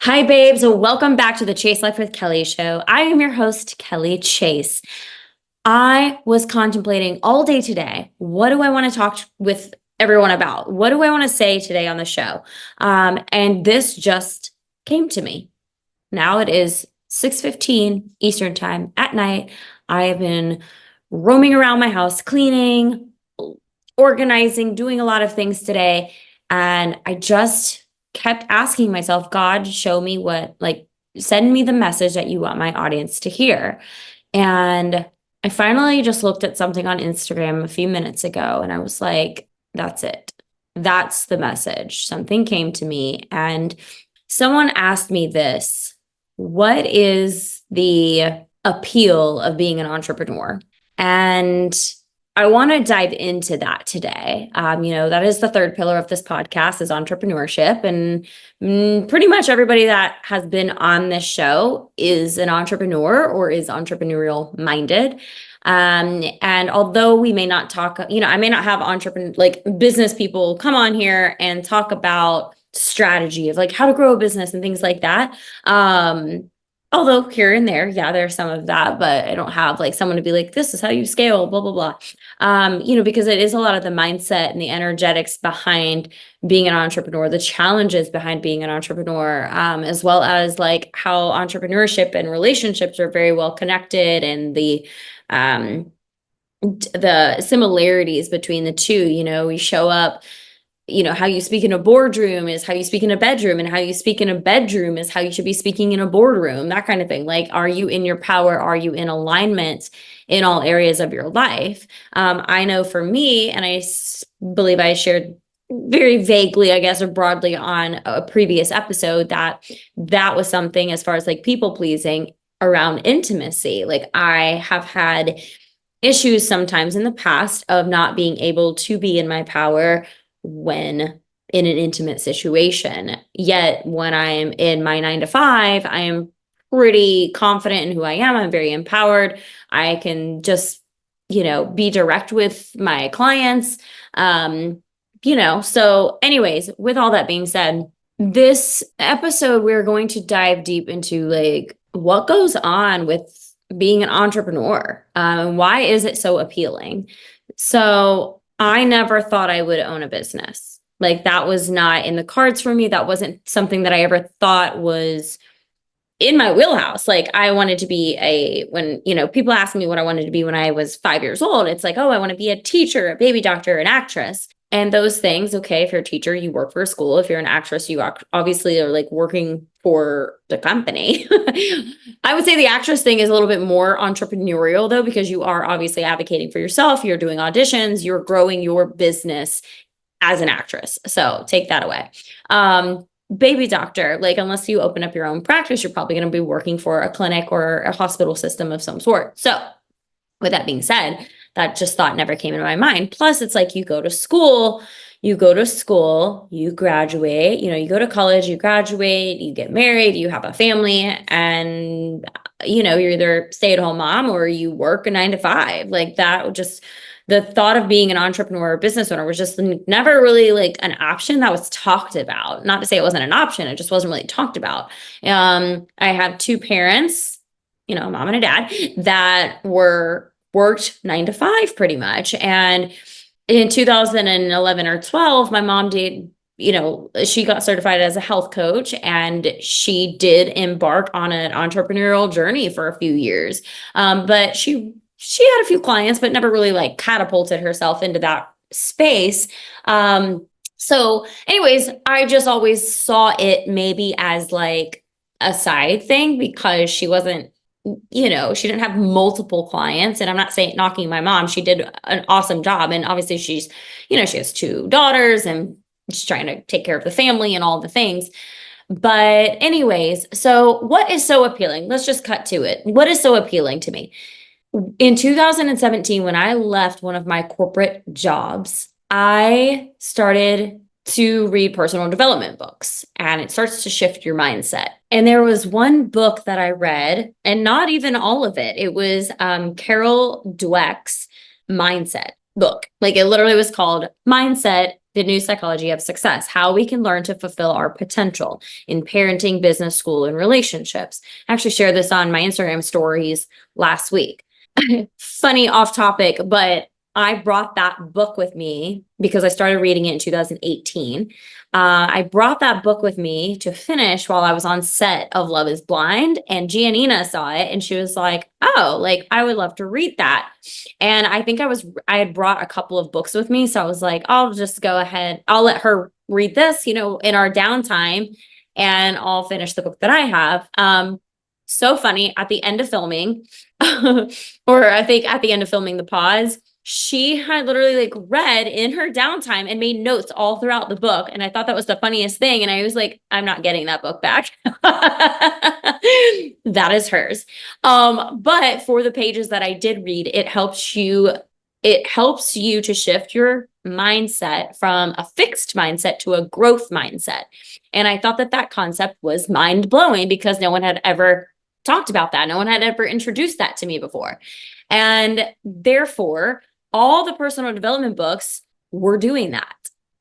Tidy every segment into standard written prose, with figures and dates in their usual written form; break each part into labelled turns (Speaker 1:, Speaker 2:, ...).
Speaker 1: Hi, babes. Welcome back to the Chase Life with Kelly show. I am your host, Kelly Chase. I was contemplating all day today. What do I want to talk with everyone about? What do I want to say today on the show? And this just came to me. Now it is 6:15 Eastern time at night. I have been roaming around my house, cleaning, organizing, doing a lot of things today. And I just kept asking myself, God, show me send me the message that you want my audience to hear. And I finally just looked at something on Instagram a few minutes ago and I was like, that's it. That's the message. Something came to me and someone asked me this: what is the appeal of being an entrepreneur? And I want to dive into that today. That is the third pillar of this podcast is entrepreneurship. And pretty much everybody that has been on this show is an entrepreneur or is entrepreneurial minded. And although we may not talk, I may not have business people come on here and talk about strategy of like how to grow a business and things like that. Although here and there, yeah, there's some of that, but I don't have like someone to be like, this is how you scale, blah, blah, blah. Because it is a lot of the mindset and the energetics behind being an entrepreneur, the challenges behind being an entrepreneur, as well as like how entrepreneurship and relationships are very well connected and the similarities between the two. We show up, how you speak in a boardroom is how you speak in a bedroom, and how you speak in a bedroom is how you should be speaking in a boardroom, that kind of thing. Like, are you in your power? Are you in alignment in all areas of your life? I know for me, and believe I shared very vaguely, I guess, or broadly on a previous episode that was something as far as like people pleasing around intimacy. Like I have had issues sometimes in the past of not being able to be in my power when in an intimate situation. Yet when I'm in my 9 to 5, I am pretty confident in who I am. I'm very empowered. I can just, be direct with my clients. So anyways, with all that being said, this episode, we're going to dive deep into like what goes on with being an entrepreneur. Why is it so appealing? So I never thought I would own a business. Like that was not in the cards for me. That wasn't something that I ever thought was in my wheelhouse. Like I wanted to be when people ask me what I wanted to be when I was 5 years old, it's like, oh, I want to be a teacher, a baby doctor, an actress. And those things, okay, if you're a teacher, you work for a school. If you're an actress, you obviously are like working for the company. I would say the actress thing is a little bit more entrepreneurial though, because you are obviously advocating for yourself. You're doing auditions, you're growing your business as an actress. So take that away. Baby doctor, like unless you open up your own practice, you're probably going to be working for a clinic or a hospital system of some sort. So with that being said, that just thought never came into my mind. Plus, it's like you go to school, you graduate, you go to college, you graduate, you get married, you have a family, and, you're either stay-at-home mom or you work a 9 to 5. Like that, just the thought of being an entrepreneur or business owner was just never really like an option that was talked about. Not to say it wasn't an option, it just wasn't really talked about. I have two parents, a mom and a dad, that worked 9 to 5 pretty much. And in 2011 or 12, my mom did, she got certified as a health coach and she did embark on an entrepreneurial journey for a few years. But she had a few clients, but never really like catapulted herself into that space. So anyways, I just always saw it maybe as like a side thing because she wasn't, she didn't have multiple clients. And I'm not saying knocking my mom, she did an awesome job. And obviously she's, she has 2 daughters and she's trying to take care of the family and all the things. But anyways, so what is so appealing? Let's just cut to it. What is so appealing to me? In 2017, when I left one of my corporate jobs, I started to read personal development books, and it starts to shift your mindset. And there was one book that I read, and not even all of it. It was Carol Dweck's Mindset book. Like it literally was called Mindset. The New Psychology of Success, How We Can Learn to Fulfill Our Potential in Parenting, Business, School, and Relationships. I actually shared this on my Instagram stories last week. Funny off topic, but I brought that book with me because I started reading it in 2018. I brought that book with me to finish while I was on set of Love is Blind, and Giannina saw it and she was like, oh, like I would love to read that. And I think I had brought a couple of books with me. So I was like, I'll just go ahead. I'll let her read this, in our downtime, and I'll finish the book that I have. So funny, at the end of filming, or I think at the end of filming the pause, she had literally like read in her downtime and made notes all throughout the book. And I thought that was the funniest thing. And I was like, I'm not getting that book back. That is hers. But for the pages that I did read, it helps you to shift your mindset from a fixed mindset to a growth mindset. And I thought that concept was mind blowing because no one had ever talked about that. No one had ever introduced that to me before. And therefore, all the personal development books were doing that.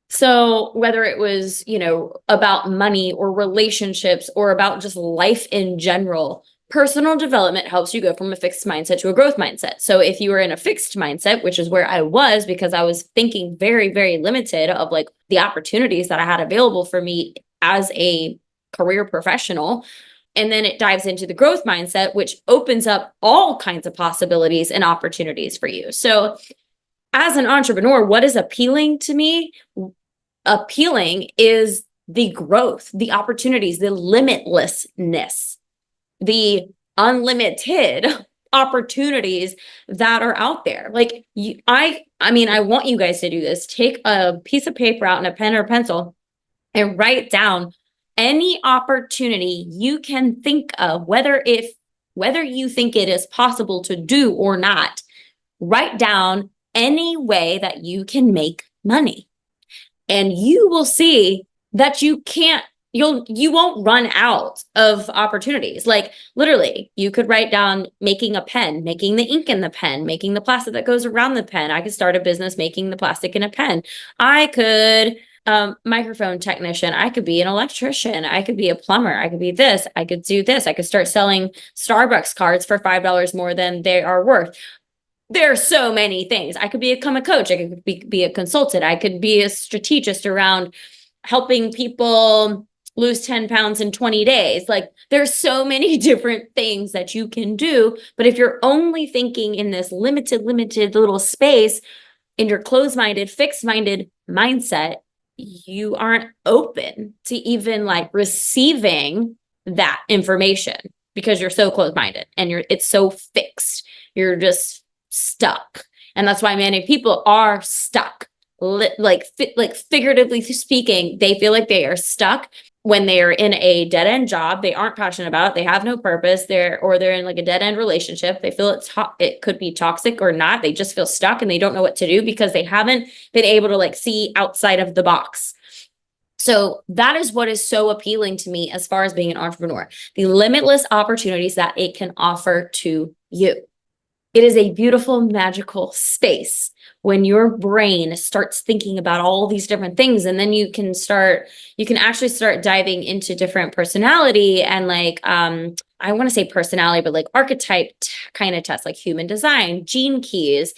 Speaker 1: So whether it was, about money or relationships or about just life in general, personal development helps you go from a fixed mindset to a growth mindset. So if you were in a fixed mindset, which is where I was, because I was thinking very, very limited of like the opportunities that I had available for me as a career professional. And then it dives into the growth mindset, which opens up all kinds of possibilities and opportunities for you. So as an entrepreneur, what is appealing to me? Appealing is the growth, the opportunities, the limitlessness, the unlimited opportunities that are out there. Like I want you guys to do this. Take a piece of paper out and a pen or pencil and write down any opportunity you can think of, whether you think it is possible to do or not. Write down any way that you can make money. And you will see that you won't run out of opportunities. Like literally, you could write down making a pen, making the ink in the pen, making the plastic that goes around the pen. I could start a business making the plastic in a pen. I could microphone technician. I could be an electrician. I could be a plumber. I could be this. I could do this. I could start selling Starbucks cards for $5 more than they are worth. There are so many things. I could become a coach. I could be a consultant. I could be a strategist around helping people lose 10 pounds in 20 days. Like there's so many different things that you can do. But if you're only thinking in this limited little space in your closed-minded, fixed-minded mindset, you aren't open to even like receiving that information because you're so closed-minded and it's so fixed. You're just stuck. And that's why many people are stuck. Like figuratively speaking, they feel like they are stuck when they are in a dead-end job they aren't passionate about. They have no purpose. They're in like a dead-end relationship. They feel it could be toxic or not. They just feel stuck and they don't know what to do because they haven't been able to like see outside of the box. So that is what is so appealing to me as far as being an entrepreneur, the limitless opportunities that it can offer to you. It is a beautiful, magical space when your brain starts thinking about all these different things. And then you can actually start diving into different personality and like, I want to say personality, but like archetype kind of tests, like human design, gene keys.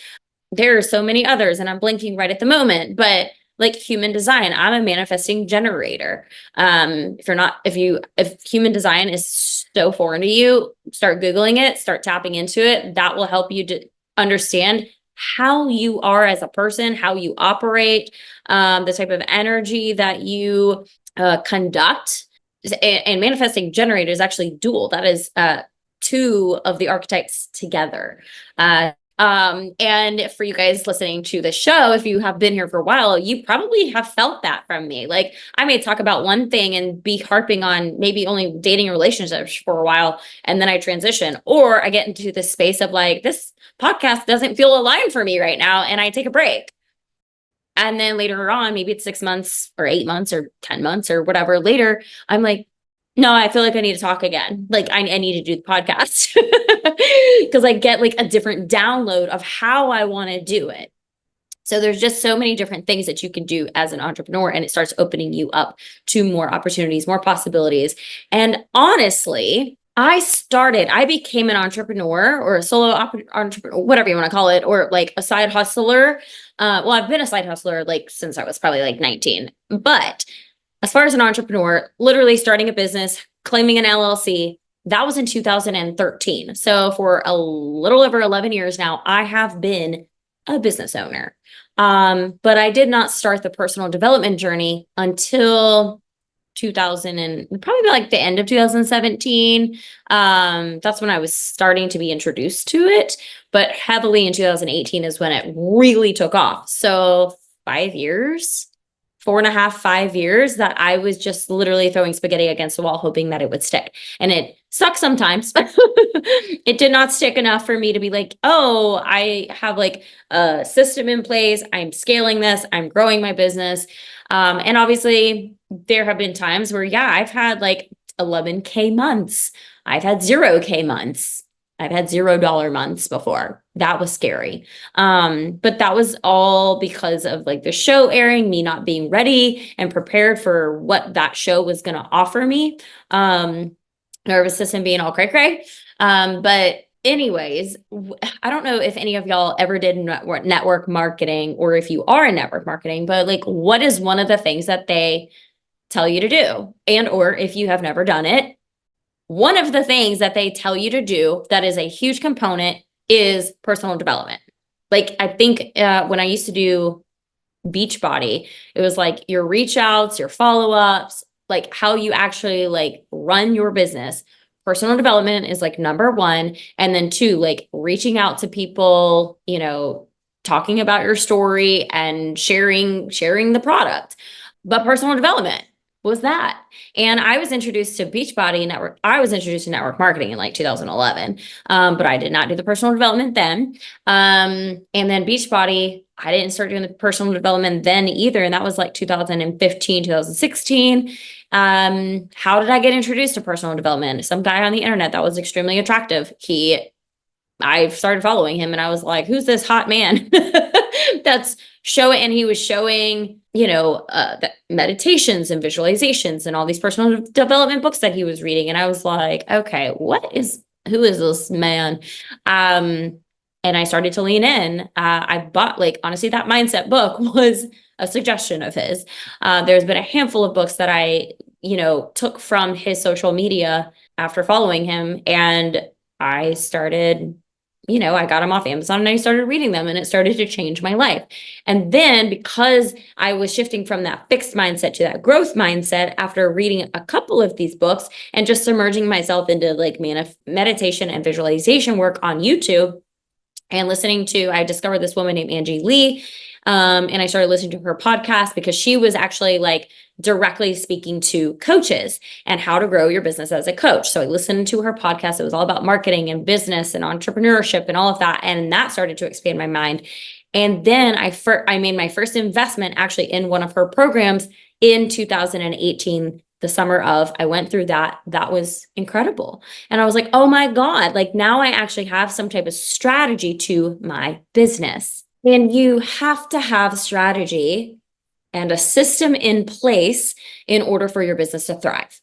Speaker 1: There are so many others and I'm blanking right at the moment, but like human design, I'm a manifesting generator. If human design is so foreign to you, start Googling it, start tapping into it. That will help you to understand how you are as a person, how you operate, the type of energy that you conduct. And manifesting generator is actually dual. That is two of the archetypes together. And for you guys listening to the show, if you have been here for a while, you probably have felt that from me. Like I may talk about one thing and be harping on maybe only dating and relationships for a while, and then I transition, or I get into this space of like, this podcast doesn't feel aligned for me right now, and I take a break. And then later on, maybe it's 6 months or 8 months or 10 months or whatever later, I'm like, no, I feel like I need to talk again. Like I need to do the podcast because I get like a different download of how I want to do it. So there's just so many different things that you can do as an entrepreneur, and it starts opening you up to more opportunities, more possibilities. And honestly, I became an entrepreneur or a solo entrepreneur, whatever you want to call it, or like a side hustler. Well, I've been a side hustler like since I was probably like 19. But as far as an entrepreneur, literally starting a business, claiming an LLC, that was in 2013. So for a little over 11 years now, I have been a business owner. But I did not start the personal development journey until 2000 and probably like the end of 2017. That's when I was starting to be introduced to it, but heavily in 2018 is when it really took off. So 5 years, 4.5, 5 years that I was just literally throwing spaghetti against the wall, hoping that it would stick. And it sucks sometimes. It did not stick enough for me to be like, oh, I have like a system in place. I'm scaling this. I'm growing my business. And obviously there have been times where, yeah, I've had like 11K months. I've had 0K months. I've had $0 months before. That was scary. But that was all because of like the show airing, me not being ready and prepared for what that show was going to offer me. Nervous system being all cray cray. But anyways, I don't know if any of y'all ever did network marketing or if you are in network marketing, but like, what is one of the things that they tell you to do? And, or if you have never done it, one of the things that they tell you to do that is a huge component is personal development. Like, I think when I used to do Beachbody, it was like your reach outs, your follow-ups, like how you actually like run your business. Personal development is like number one. And then two, like reaching out to people, talking about your story and sharing the product. But personal development was that. And I was introduced to Beachbody Network. I was introduced to network marketing in like 2011. But I did not do the personal development then. And then Beachbody, I didn't start doing the personal development then either. And that was like 2015, 2016. How did I get introduced to personal development? Some guy on the internet that was extremely attractive. I started following him and I was like, who's this hot man that's showing, and he was showing, the meditations and visualizations and all these personal development books that he was reading. And I was like, okay, who is this man? And I started to lean in. I bought, like, honestly, that mindset book was a suggestion of his. There's been a handful of books that I, took from his social media after following him. And I started, I got them off Amazon and I started reading them and it started to change my life. And then because I was shifting from that fixed mindset to that growth mindset after reading a couple of these books and just submerging myself into like meditation and visualization work on YouTube, and I discovered this woman named Angie Lee. And I started listening to her podcast because she was actually like directly speaking to coaches and how to grow your business as a coach. So I listened to her podcast. It was all about marketing and business and entrepreneurship and all of that. And that started to expand my mind. And then I made my first investment actually in one of her programs in 2018. The summer of, I went through that. That was incredible. And I was like, oh my God, like now I actually have some type of strategy to my business. And you have to have strategy and a system in place in order for your business to thrive.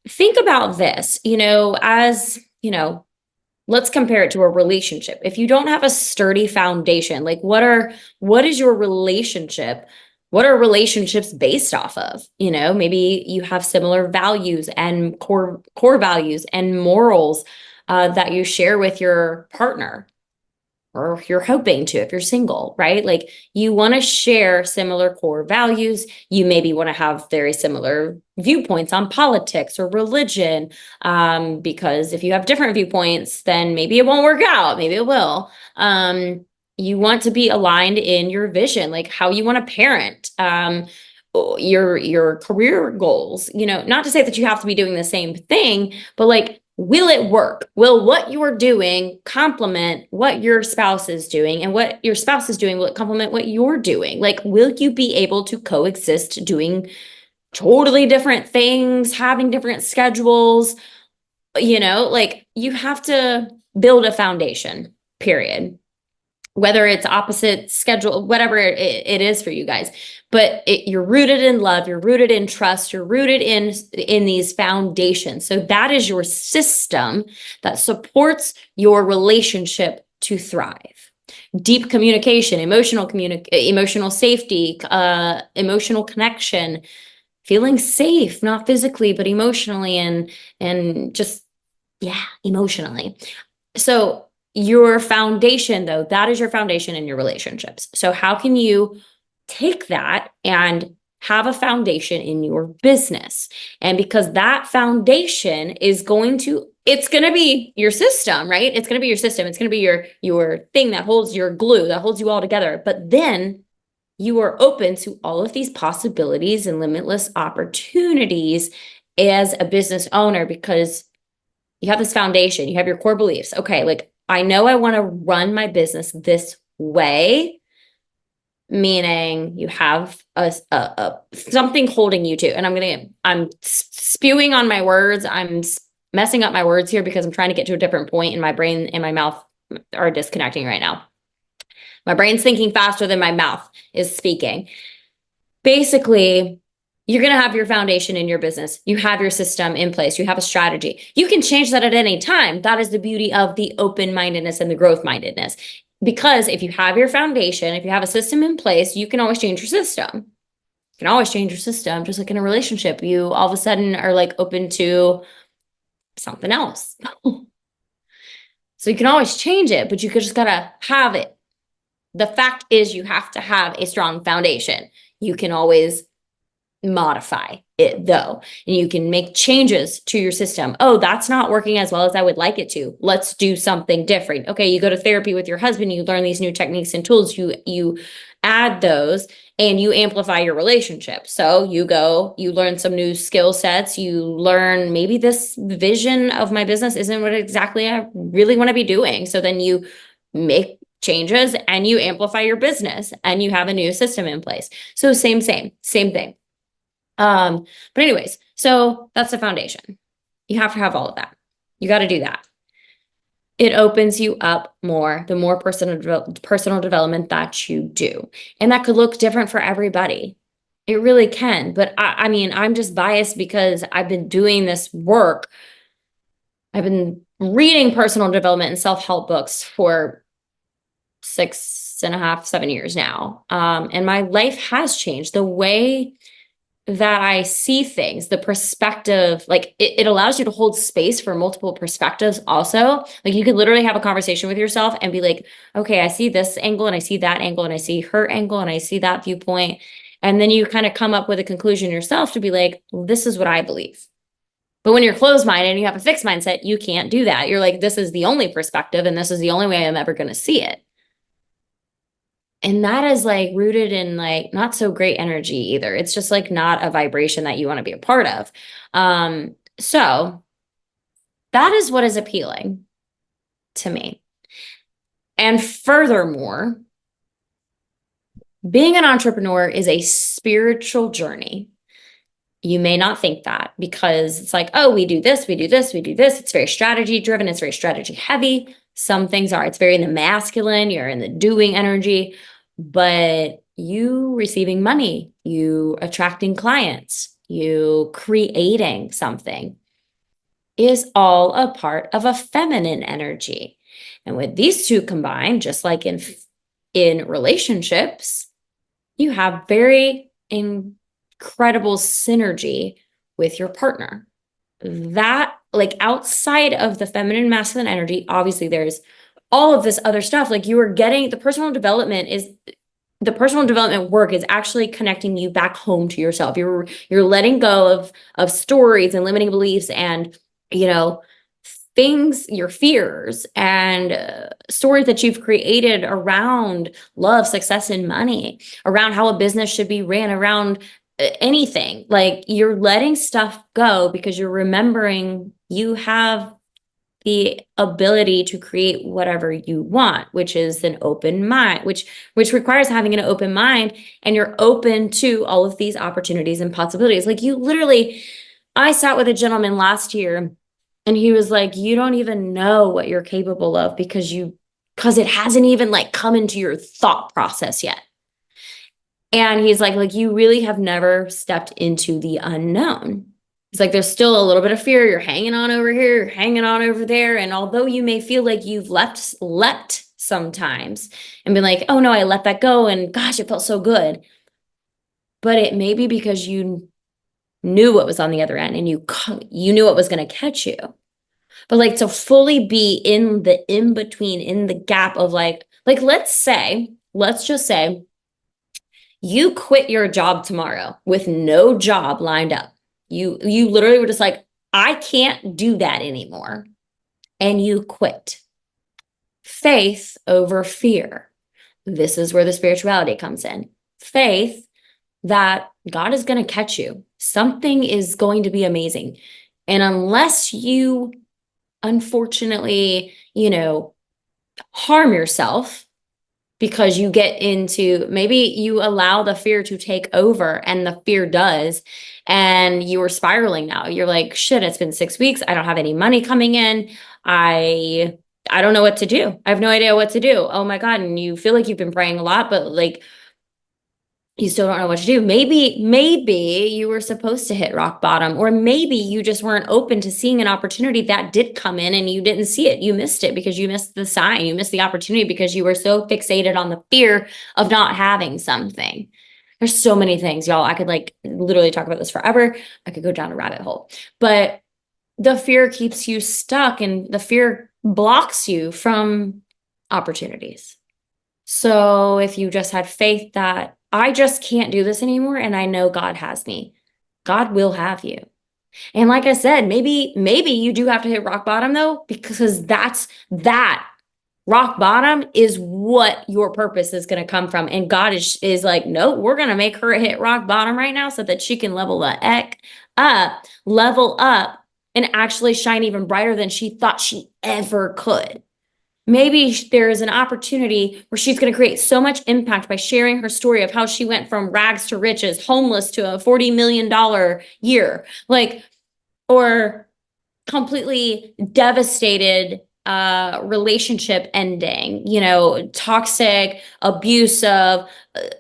Speaker 1: Think about this, let's compare it to a relationship. If you don't have a sturdy foundation, like what is your relationship? What are relationships based off of? Maybe you have similar values and core values and morals that you share with your partner, or if you're hoping to, if you're single, right? Like you want to share similar core values. You maybe want to have very similar viewpoints on politics or religion, because if you have different viewpoints, then maybe it won't work out. Maybe it will. You want to be aligned in your vision, like how you want to parent, your career goals, not to say that you have to be doing the same thing, but like, will it work? Will what you're doing complement what your spouse is doing, and what your spouse is doing, will it complement what you're doing? Like, will you be able to coexist doing totally different things, having different schedules? Like you have to build a foundation, period. whether it's opposite schedule, whatever it is for you guys. But you're rooted in love, you're rooted in trust, you're rooted in these foundations. So that is your system that supports your relationship to thrive. Deep communication, emotional safety, emotional connection, feeling safe, not physically, but emotionally, and just, yeah, emotionally. So your foundation, though, that is your foundation in your relationships. So how can you take that and have a foundation in your business? And because that foundation is it's going to be your system, right? It's going to be your system. It's going to be your thing that holds your glue, that holds you all together. But then you are open to all of these possibilities and limitless opportunities as a business owner, because you have this foundation, you have your core beliefs. Okay, like, I know I want to run my business this way, meaning you have a something holding you to. And I'm spewing on my words. I'm messing up my words here because I'm trying to get to a different point, and my brain and my mouth are disconnecting right now. My brain's thinking faster than my mouth is speaking. Basically, you're going to have your foundation in your business. You have your system in place. You have a strategy. You can change that at any time. That is the beauty of the open-mindedness and the growth-mindedness. Because if you have your foundation, if you have a system in place, you can always change your system. You can always change your system, just like in a relationship. You all of a sudden are like open to something else. So you can always change it, but you just got to have it. The fact is, you have to have a strong foundation. You can always modify it, though, and you can make changes to your system. Oh, that's not working as well as I would like it to. Let's do something different. Okay, you go to therapy with your husband, you learn these new techniques and tools, you add those and you amplify your relationship. So you learn some new skill sets, you learn, maybe this vision of my business isn't what exactly I really want to be doing. So then you make changes and you amplify your business and you have a new system in place. So same thing. But anyways, so that's the foundation. You have to have all of that. You got to do that. It opens you up more, the more personal development that you do. And that could look different for everybody. It really can. But I mean, I'm just biased because I've been doing this work. I've been reading personal development and self-help books for 6.5, 7 years now. And my life has changed. The way that I see things, the perspective, like it allows you to hold space for multiple perspectives also. Like you could literally have a conversation with yourself and be like, okay, I see this angle and I see that angle and I see her angle and I see that viewpoint. And then you kind of come up with a conclusion yourself to be like, well, this is what I believe. But when you're closed-minded and you have a fixed mindset, you can't do that. You're like, this is the only perspective and this is the only way I'm ever going to see it. And that is like rooted in like not so great energy either. It's just like not a vibration that you want to be a part of. So that is what is appealing to me. And furthermore, being an entrepreneur is a spiritual journey. You may not think that because it's like, oh, we do this, we do this, we do this. It's very strategy driven. It's very strategy heavy. Some things are. It's very in the masculine. You're in the doing energy, but you receiving money, you attracting clients, you creating something is all a part of a feminine energy. And with these two combined, just like in relationships, you have very incredible synergy with your partner. That, like, outside of the feminine masculine energy, obviously there's all of this other stuff. Like, you are getting the personal development work is actually connecting you back home to yourself. You're letting go of stories and limiting beliefs and, things, your fears and stories that you've created around love, success, and money, around how a business should be ran, around anything. Like, you're letting stuff go because you're remembering you have the ability to create whatever you want, which is an open mind, which requires having an open mind, and you're open to all of these opportunities and possibilities. Like, I sat with a gentleman last year and he was like, you don't even know what you're capable of because you because it hasn't even like come into your thought process yet. And he's like, you really have never stepped into the unknown. It's like, there's still a little bit of fear. You're hanging on over here, you're hanging on over there. And although you may feel like you've leapt sometimes and been like, oh no, I let that go. And gosh, it felt so good. But it may be because you knew what was on the other end and you knew what was going to catch you. But like to fully be in the in-between, in the gap of like let's just say you quit your job tomorrow with no job lined up. You literally were just like, I can't do that anymore. And you quit. Faith over fear. This is where the spirituality comes in. Faith that God is going to catch you. Something is going to be amazing. And unless you, unfortunately, harm yourself, because you get into, maybe you allow the fear to take over and the fear does, and you are spiraling now. You're like, shit, it's been 6 weeks. I don't have any money coming in. I don't know what to do. I have no idea what to do. Oh my God. And you feel like you've been praying a lot, but like, you still don't know what to do. Maybe you were supposed to hit rock bottom, or maybe you just weren't open to seeing an opportunity that did come in and you didn't see it. You missed it because you missed the sign. You missed the opportunity because you were so fixated on the fear of not having something. There's so many things, y'all. I could like literally talk about this forever. I could go down a rabbit hole, but the fear keeps you stuck and the fear blocks you from opportunities. So if you just had faith that I just can't do this anymore and I know God has me, God will have you. And like I said, maybe you do have to hit rock bottom though, because that rock bottom is what your purpose is going to come from. And God is like, no, we're going to make her hit rock bottom right now so that she can level up and actually shine even brighter than she thought she ever could. Maybe there is an opportunity where she's going to create so much impact by sharing her story of how she went from rags to riches, homeless to a $40 million year, or completely devastated relationship ending, toxic, abusive,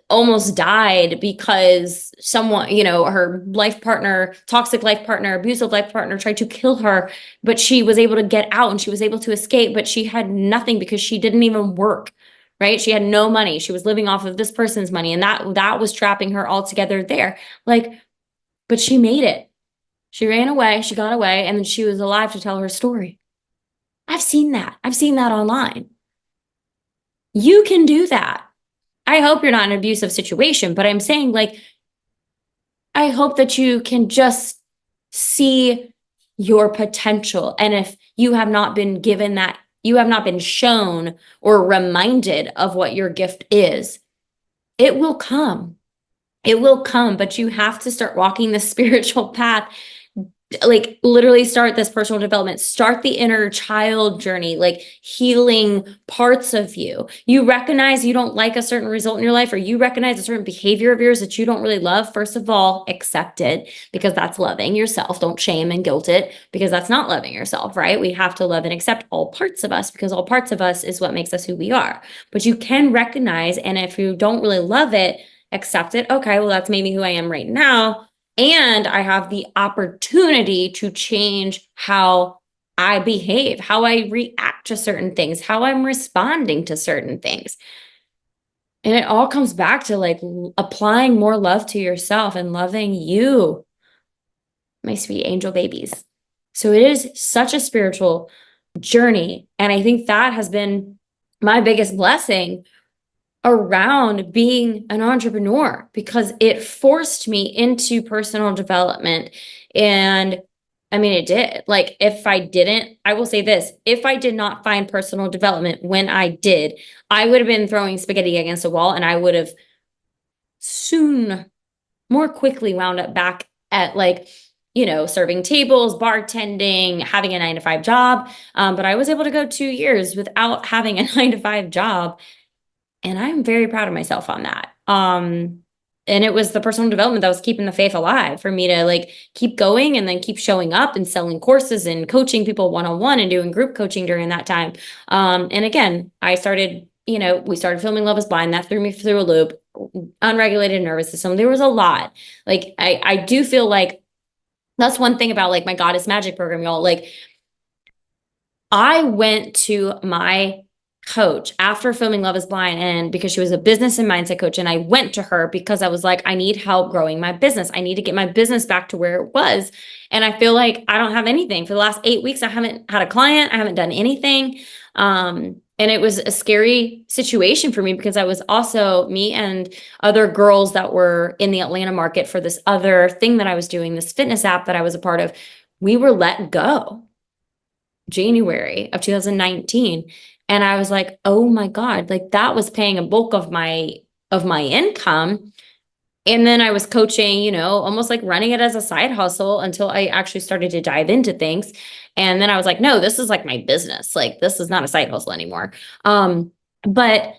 Speaker 1: almost died because someone, her life partner, toxic life partner, abusive life partner tried to kill her, but she was able to get out and she was able to escape, but she had nothing because she didn't even work, right? She had no money. She was living off of this person's money, and that was trapping her altogether there. But she made it. She ran away, she got away, and then she was alive to tell her story. I've seen that. I've seen that online. You can do that. I hope you're not in an abusive situation, but I'm saying I hope that you can just see your potential. And if you have not been given that, you have not been shown or reminded of what your gift is, it will come. It will come, but you have to start walking the spiritual path. Literally start this personal development, start the inner child journey, healing parts of you. You recognize you don't like a certain result in your life, or you recognize a certain behavior of yours that you don't really love. First of all, accept it, because that's loving yourself. Don't shame and guilt it, because that's not loving yourself, right? We have to love and accept all parts of us, because all parts of us is what makes us who we are. But you can recognize, and if you don't really love it, accept it. Okay, well, that's maybe who I am right now. And I have the opportunity to change how I behave, how I react to certain things, how I'm responding to certain things. And it all comes back to applying more love to yourself and loving you, my sweet angel babies. So it is such a spiritual journey. And I think that has been my biggest blessing around being an entrepreneur, because it forced me into personal development. And I mean, it did. If I didn't, I will say this, if I did not find personal development when I did, I would have been throwing spaghetti against a wall, and I would have soon, more quickly wound up back at serving tables, bartending, having a 9-to-5 job. But I was able to go 2 years without having a 9-to-5 job. And I'm very proud of myself on that. And it was the personal development that was keeping the faith alive for me to like keep going and then keep showing up and selling courses and coaching people one-on-one and doing group coaching during that time. And again, I started, we started filming Love is Blind. That threw me through a loop. Unregulated nervous system. There was a lot. Like I do feel like that's one thing about like my Goddess Magic program, y'all. Like I went to my coach after filming Love is Blind, and because she was a business and mindset coach, and I went to her because I was like, I need help growing my business. I need to get my business back to where it was. And I feel like I don't have anything. For the last 8 weeks, I haven't had a client. I haven't done anything. And it was a scary situation for me because I was also, me and other girls that were in the Atlanta market for this other thing that I was doing, this fitness app that I was a part of, we were let go January of 2019. And I was like, oh my God, like that was paying a bulk of my income. And then I was coaching, almost like running it as a side hustle until I actually started to dive into things. And then I was like, no, this is like my business. Like this is not a side hustle anymore. But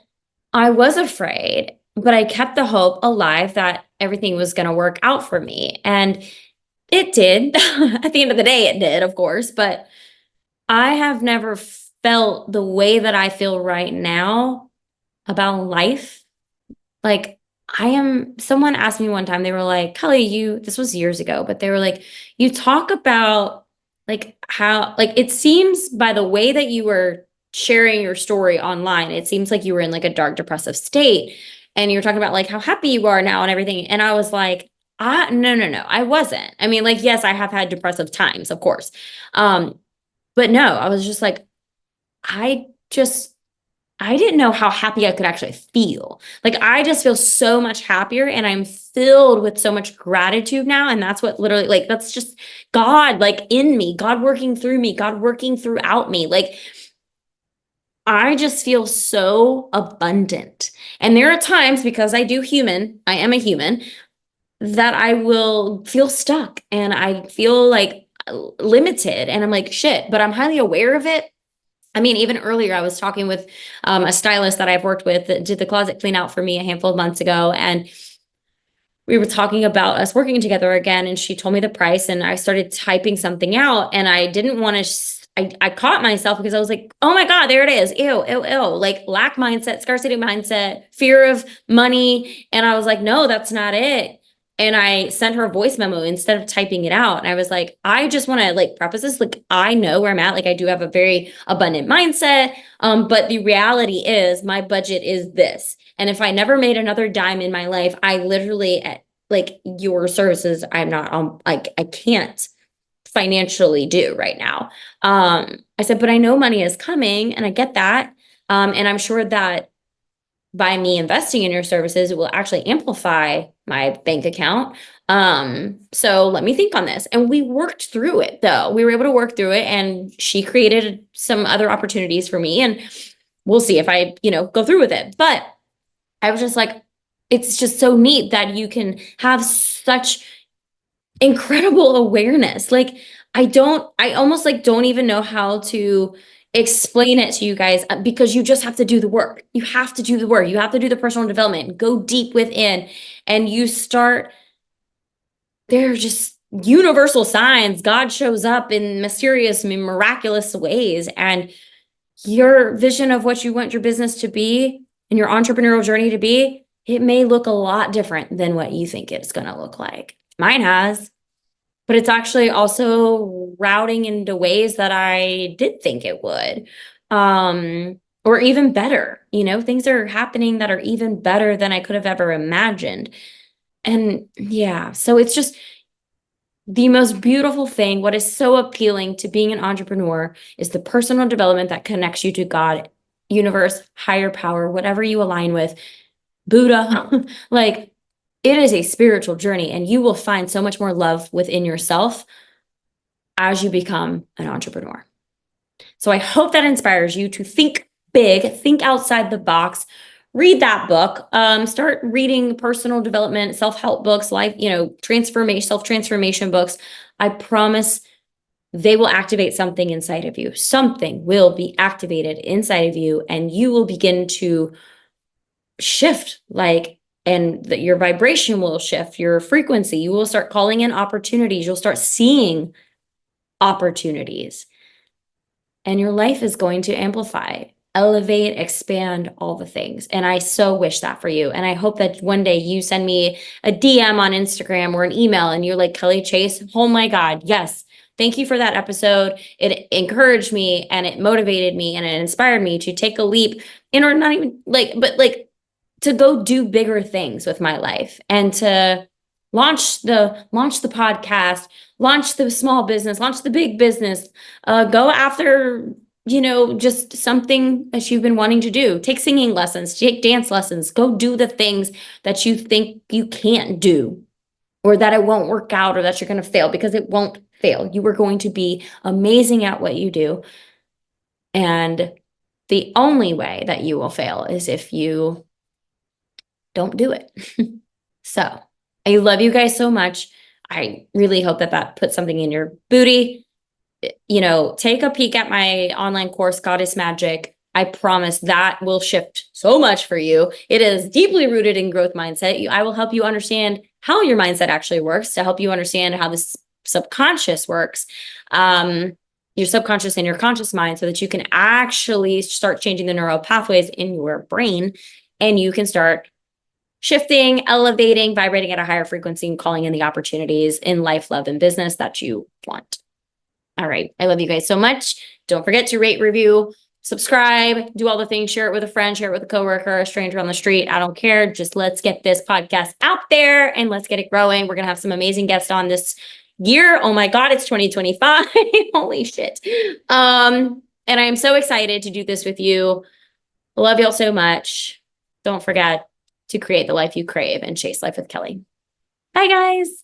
Speaker 1: I was afraid, but I kept the hope alive that everything was going to work out for me. And it did. At the end of the day, it did, of course. But I have never felt the way that I feel right now about life. Like someone asked me one time, they were like, Kelly, this was years ago, but they were like, you talk about like how, like, it seems by the way that you were sharing your story online, it seems like you were in like a dark, depressive state. And you're talking about like how happy you are now and everything. And I was like, no, I wasn't. I mean, like, yes, I have had depressive times, of course. But no, I was just like, I didn't know how happy I could actually feel. Like, I just feel so much happier and I'm filled with so much gratitude now. And that's what literally, like, that's just God, like in me, God working through me, God working throughout me. Like, I just feel so abundant. And there are times, because I am a human, that I will feel stuck and I feel like limited. And I'm like, shit, but I'm highly aware of it. I mean, even earlier, I was talking with a stylist that I've worked with that did the closet clean out for me a handful of months ago. And we were talking about us working together again. And she told me the price and I started typing something out and I didn't want to, I caught myself because I was like, oh my God, there it is. Ew. Like lack mindset, scarcity mindset, fear of money. And I was like, no, that's not it. And I sent her a voice memo instead of typing it out. And I was like, I just want to like preface this. Like, I know where I'm at. Like, I do have a very abundant mindset. But the reality is my budget is this. And if I never made another dime in my life, I literally, like, your services, I'm not like, I can't financially do right now. I said, but I know money is coming and I get that. And I'm sure that by me investing in your services, it will actually amplify my bank account. So let me think on this. And we worked through it though. We were able to work through it and she created some other opportunities for me and we'll see if I, go through with it. But I was just like, it's just so neat that you can have such incredible awareness. Like I almost like don't even know how to explain it to you guys because you just have to do the work. You have to do the work. You have to do the personal development, go deep within, and they're just universal signs. God shows up in mysterious, miraculous ways. And your vision of what you want your business to be and your entrepreneurial journey to be, it may look a lot different than what you think it's going to look like. Mine has. But it's actually also routing into ways that I did think it would. Or even better, things are happening that are even better than I could have ever imagined. And yeah, so it's just the most beautiful thing. What is so appealing to being an entrepreneur is the personal development that connects you to God, universe, higher power, whatever you align with, Buddha, like, it is a spiritual journey and you will find so much more love within yourself as you become an entrepreneur. So I hope that inspires you to think big, think outside the box, read that book, start reading personal development, self-help books, life, transformation, self-transformation books. I promise they will activate something inside of you. Something will be activated inside of you and you will begin to shift like and that your vibration will shift, your frequency. You will start calling in opportunities. You'll start seeing opportunities, and your life is going to amplify, elevate, expand, all the things. And I so wish that for you. And I hope that one day you send me a DM on Instagram or an email and you're like, Kelly Chase, oh my God, yes. Thank you for that episode. It encouraged me and it motivated me and it inspired me to take a leap in order, not even like, but like to go do bigger things with my life and to launch the podcast, launch the small business, launch the big business, go after, just something that you've been wanting to do. Take singing lessons, take dance lessons, go do the things that you think you can't do or that it won't work out or that you're going to fail, because it won't fail. You are going to be amazing at what you do. And the only way that you will fail is if you don't do it. So I love you guys so much. I really hope that puts something in your booty. Take a peek at my online course, Goddess Magic. I promise that will shift so much for you. It is deeply rooted in growth mindset. I will help you understand how your mindset actually works, to help you understand how this subconscious works, your subconscious and your conscious mind, so that you can actually start changing the neural pathways in your brain, and you can start shifting, elevating, vibrating at a higher frequency, and calling in the opportunities in life, love, and business that you want. All right. I love you guys so much. Don't forget to rate, review, subscribe, do all the things, share it with a friend, share it with a coworker, a stranger on the street. I don't care. Just let's get this podcast out there and let's get it growing. We're going to have some amazing guests on this year. Oh my God, it's 2025. Holy shit. And I'm so excited to do this with you. Love y'all so much. Don't forget to create the life you crave and chase life with Kelly. Bye, guys.